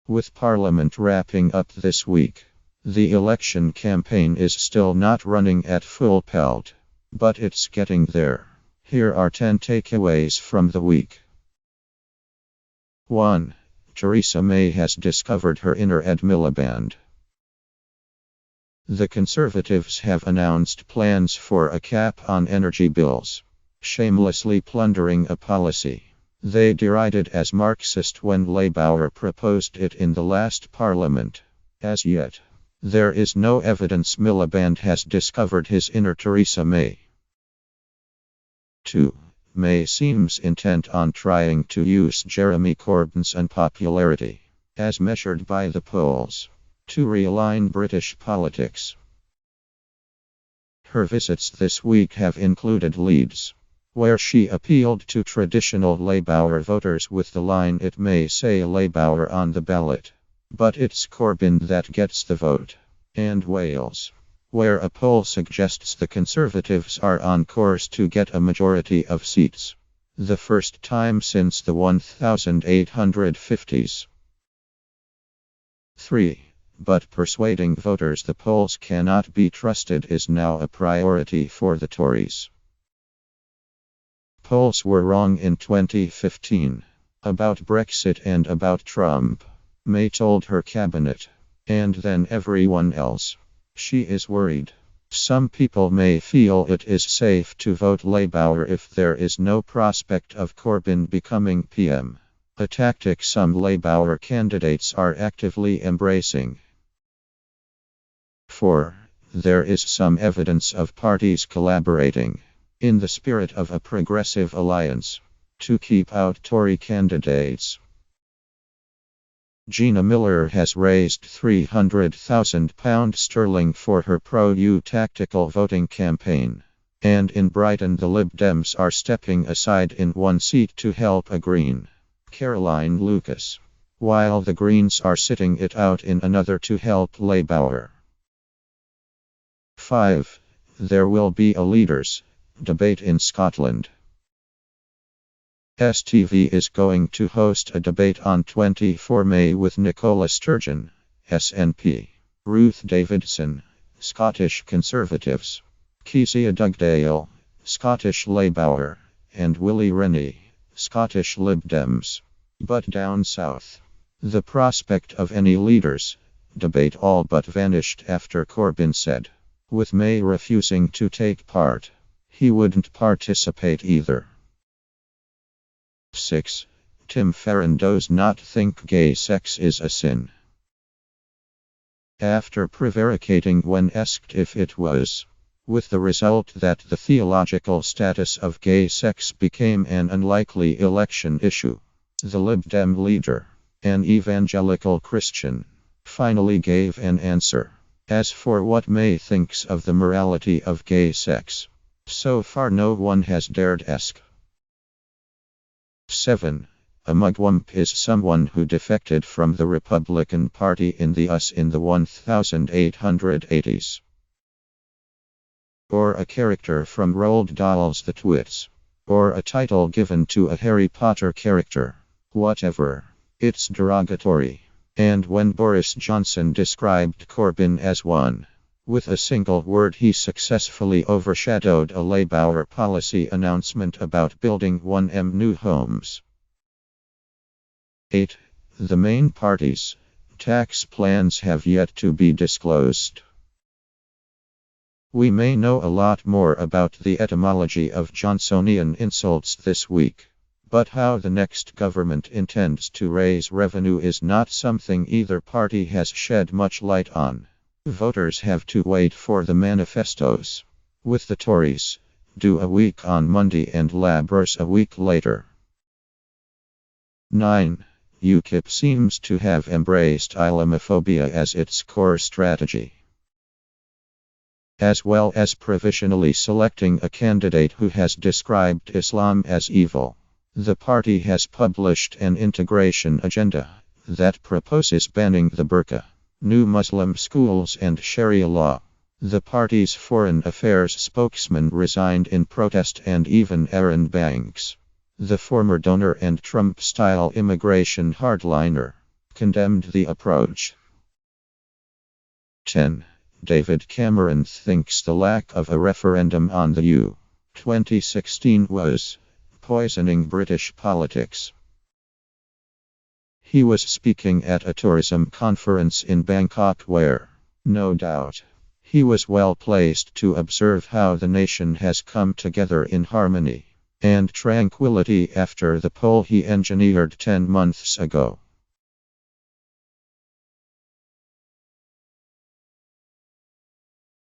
With Parliament wrapping up this week, the election campaign is still not running at full pelt, but it's getting there. Here are 10 takeaways from the week. 1. Theresa May has discovered her inner Ed Miliband. The Conservatives have announced plans for a cap on energy bills, shamelessly plundering a policy they derided as Marxist when Labour proposed it in the last Parliament. As yet, there is no evidence Miliband has discovered his inner Theresa May. 2. May seems intent on trying to use Jeremy Corbyn's unpopularity, as measured by the polls, to realign British politics. Her visits this week have included Leeds, where she appealed to traditional Labour voters with the line "It may say Labour on the ballot, but it's Corbyn that gets the vote," and Wales, where a poll suggests the Conservatives are on course to get a majority of seats, the first time since the 1850s. 3. But persuading voters the polls cannot be trusted is now a priority for the Tories. Polls were wrong in 2015 about Brexit and about Trump, May told her cabinet, and then everyone else. She is worried. Some people may feel it is safe to vote Labour if there is no prospect of Corbyn becoming PM, a tactic some Labour candidates are actively embracing. 4. There is some evidence of parties collaborating, in the spirit of a progressive alliance, to keep out Tory candidates. Gina Miller has raised £300,000 for her pro-EU tactical voting campaign, and in Brighton the Lib Dems are stepping aside in one seat to help a Green, Caroline Lucas, while the Greens are sitting it out in another to help Labour. 5. There will be a leaders' debate in Scotland. STV is going to host a debate on 24 May with Nicola Sturgeon, SNP, Ruth Davidson, Scottish Conservatives, Kezia Dugdale, Scottish Labour, and Willie Rennie, Scottish Lib Dems. But down south, the prospect of any leaders' debate all but vanished after Corbyn said, with May refusing to take part, he wouldn't participate either. 6. Tim Farron does not think gay sex is a sin. After prevaricating when asked if it was, with the result that the theological status of gay sex became an unlikely election issue, the Lib Dem leader, an evangelical Christian, finally gave an answer. As for what May thinks of the morality of gay sex, so far no one has dared ask. 7. A mugwump is someone who defected from the Republican Party in the US in the 1880s. Or a character from Roald Dahl's The Twits. Or a title given to a Harry Potter character. Whatever. It's derogatory. And when Boris Johnson described Corbyn as one, with a single word he successfully overshadowed a Labour policy announcement about building 1M new homes. 8. The main parties' tax plans have yet to be disclosed. We may know a lot more about the etymology of Johnsonian insults this week, but how the next government intends to raise revenue is not something either party has shed much light on. Voters have to wait for the manifestos, with the Tories due a week on Monday and Labour's a week later. 9. UKIP seems to have embraced Islamophobia as its core strategy, as well as provisionally selecting a candidate who has described Islam as evil. The party has published an integration agenda that proposes banning the burqa, new Muslim schools and Sharia law. The party's foreign affairs spokesman resigned in protest, and even Aaron Banks, the former donor and Trump-style immigration hardliner, condemned the approach. 10. David Cameron thinks the lack of a referendum on the U.2016 was poisoning British politics. He was speaking at a tourism conference in Bangkok where, no doubt, he was well placed to observe how the nation has come together in harmony and tranquility after the poll he engineered 10 months ago.